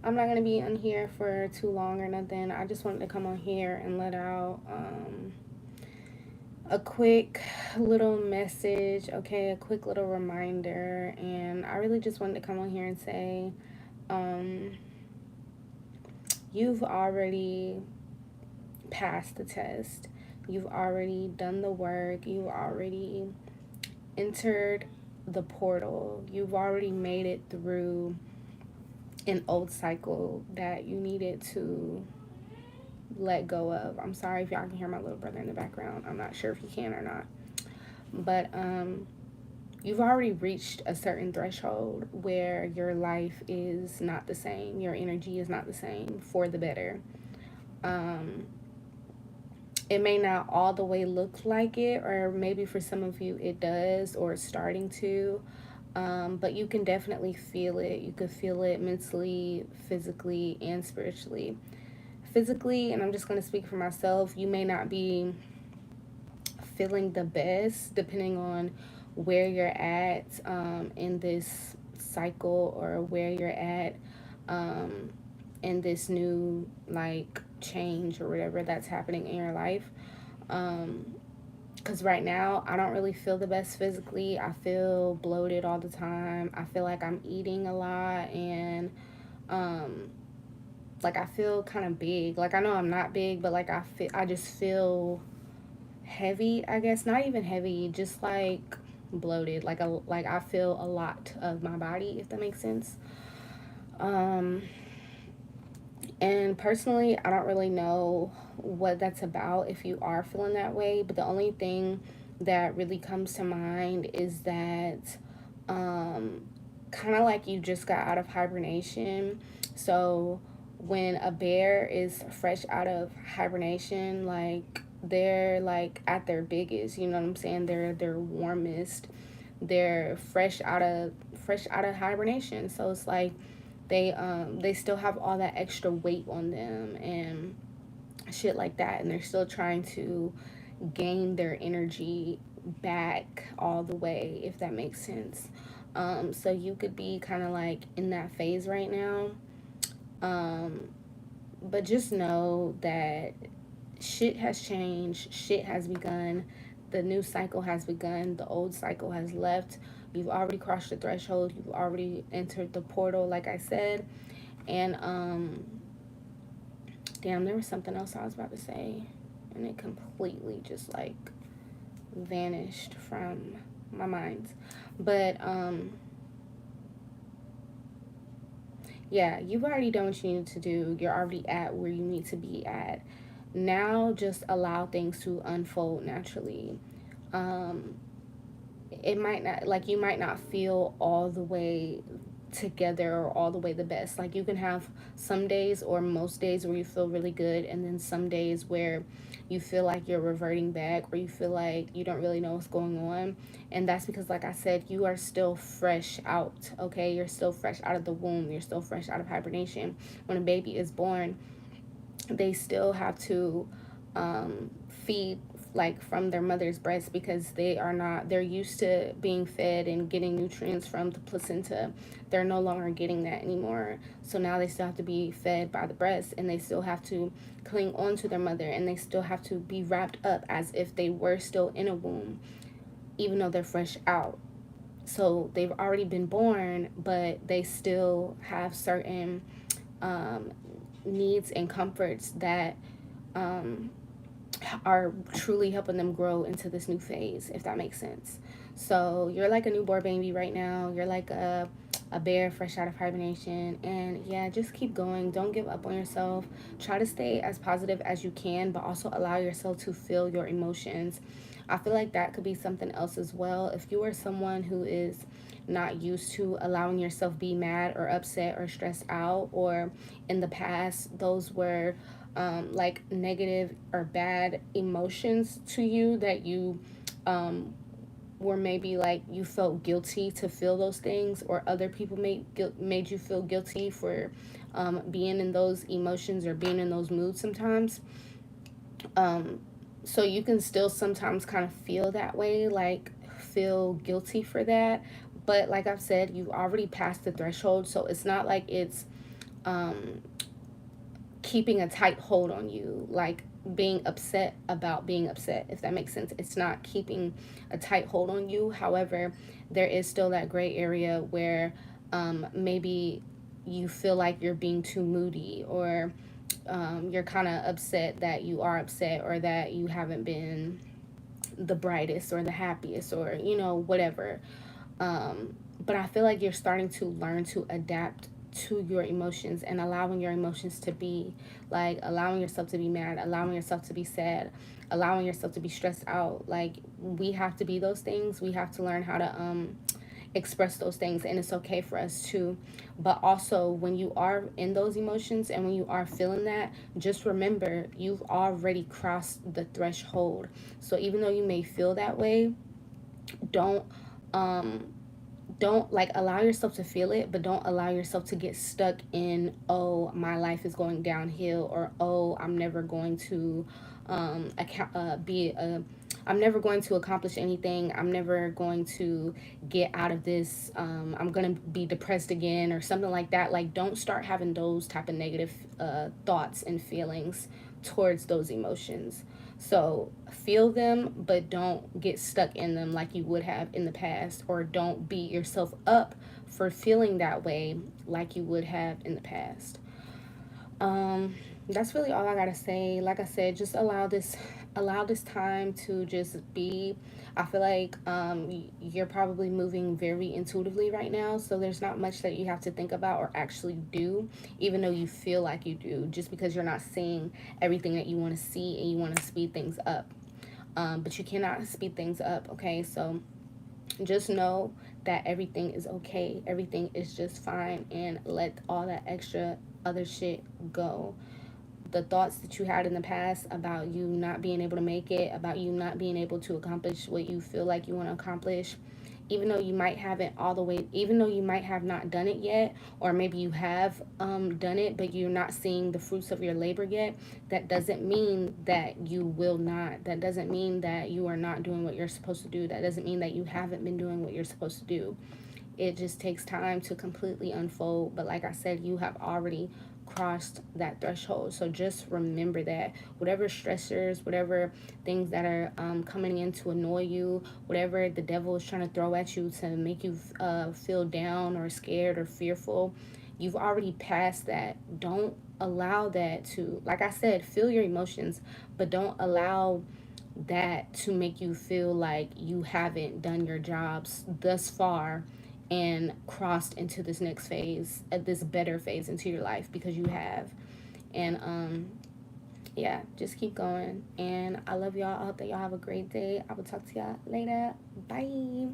I'm not gonna be on here for too long or nothing. I just wanted to come on here and let out a quick little message, okay, a quick little reminder. And I really just wanted to come on here and say, um, you've already passed the test. You've already done the work. You've already entered the portal. You've already made it through an old cycle that you needed to let go of. I'm sorry if y'all can hear my little brother in the background. I'm not sure if you can or not. But you've already reached a certain threshold where your life is not the same. Your energy is not the same for the better. Um, it may not all the way look like it, or maybe for some of you it does, or it's starting to. But you can definitely feel it. You could feel it mentally, physically, and spiritually. Physically, and I'm just going to speak for myself, you may not be feeling the best depending on where you're at in this cycle, or where you're at um, in this new like change or whatever that's happening in your life. Because right now I don't really feel the best physically. I feel bloated all the time. I feel like I'm eating a lot, and um, like I feel kind of big. Like I know I'm not big, but like I just feel heavy, I guess. Not even heavy, just like bloated. Like I feel a lot of my body, if that makes sense. Um and personally, I don't really know what that's about if you are feeling that way, but the only thing that really comes to mind is that um kind of like you just got out of hibernation. So when a bear is fresh out of hibernation, like they're like at their biggest, you know what I'm saying? They're their warmest. They're fresh out of hibernation. So it's like they still have all that extra weight on them and shit like that, and they're still trying to gain their energy back all the way, if that makes sense. So you could be kind of like in that phase right now. Um, but just know that shit has changed, shit has begun, the new cycle has begun, the old cycle has left. You've already crossed the threshold, you've already entered the portal, like I said. And damn, there was something else I was about to say, and it completely just like vanished from my mind. But yeah, you've already done what you need to do. You're already at where you need to be at. Now just allow things to unfold naturally. Um, it might not, like, you might not feel all the way together or all the way the best. Like, you can have some days or most days where you feel really good, and then some days where you feel like you're reverting back, or you feel like you don't really know what's going on. And that's because, like I said, you are still fresh out, okay? You're still fresh out of the womb, you're still fresh out of hibernation. When a baby is born, they still have to feed like from their mother's breast, because they're used to being fed and getting nutrients from the placenta. They're no longer getting that anymore, so now they still have to be fed by the breast, and they still have to cling on to their mother, and they still have to be wrapped up as if they were still in a womb, even though they're fresh out. So they've already been born, but they still have certain um, needs and comforts that um, are truly helping them grow into this new phase, if that makes sense. So you're like a newborn baby right now. You're like a bear fresh out of hibernation. And yeah, just keep going. Don't give up on yourself. Try to stay as positive as you can, but also allow yourself to feel your emotions. I feel like that could be something else as well. If you are someone who is not used to allowing yourself be mad or upset or stressed out, or in the past those were like negative or bad emotions to you, that you um, were maybe like you felt guilty to feel those things, or other people made you feel guilty for being in those emotions or being in those moods sometimes. um, so you can still sometimes kind of feel that way, like feel guilty for that. But like I've said, you've already passed the threshold, so it's not like it's um, keeping a tight hold on you, like being upset about being upset, if that makes sense. It's not keeping a tight hold on you. However, there is still that gray area where maybe you feel like you're being too moody, or you're kind of upset that you are upset, or that you haven't been the brightest or the happiest, or whatever. But I feel like you're starting to learn to adapt to your emotions, and allowing your emotions to be, like, allowing yourself to be mad, allowing yourself to be sad, allowing yourself to be stressed out. Like, we have to be those things. We have to learn how to express those things, and it's okay for us to. But also, when you are in those emotions and when you are feeling that, just remember you've already crossed the threshold. So even though you may feel that way, don't um don't, like, allow yourself to feel it, but don't allow yourself to get stuck in, oh, my life is going downhill, or oh, I'm never going to be a I'm never going to accomplish anything. I'm never going to get out of this. I'm going to be depressed again, or something like that. Like, don't start having those type of negative thoughts and feelings towards those emotions. So feel them, but don't get stuck in them like you would have in the past, or don't beat yourself up for feeling that way like you would have in the past. Um, that's really all I gotta say. Like I said, just allow this time to just be. I feel like you're probably moving very intuitively right now, so there's not much that you have to think about or actually do, even though you feel like you do, just because you're not seeing everything that you want to see, and you want to speed things up. But you cannot speed things up, okay? So just know that everything is okay. Everything is just fine, and let all that extra other shit go. The thoughts that you had in the past about you not being able to make it, about you not being able to accomplish what you feel like you want to accomplish, even though you might haven't all the way, even though you might have not done it yet, or maybe you have done it, but you're not seeing the fruits of your labor yet, that doesn't mean that you will not. That doesn't mean that you are not doing what you're supposed to do. That doesn't mean that you haven't been doing what you're supposed to do. It just takes time to completely unfold. But like I said, you have already crossed that threshold. So just remember that whatever stressors, whatever things that are coming in to annoy you, whatever the devil is trying to throw at you to make you feel down or scared or fearful, you've already passed that. Don't allow that to, like I said, feel your emotions, but don't allow that to make you feel like you haven't done your jobs thus far and crossed into this next phase, this better phase into your life, because you have. And yeah, just keep going. And I love y'all. I hope that y'all have a great day. I will talk to y'all later. Bye.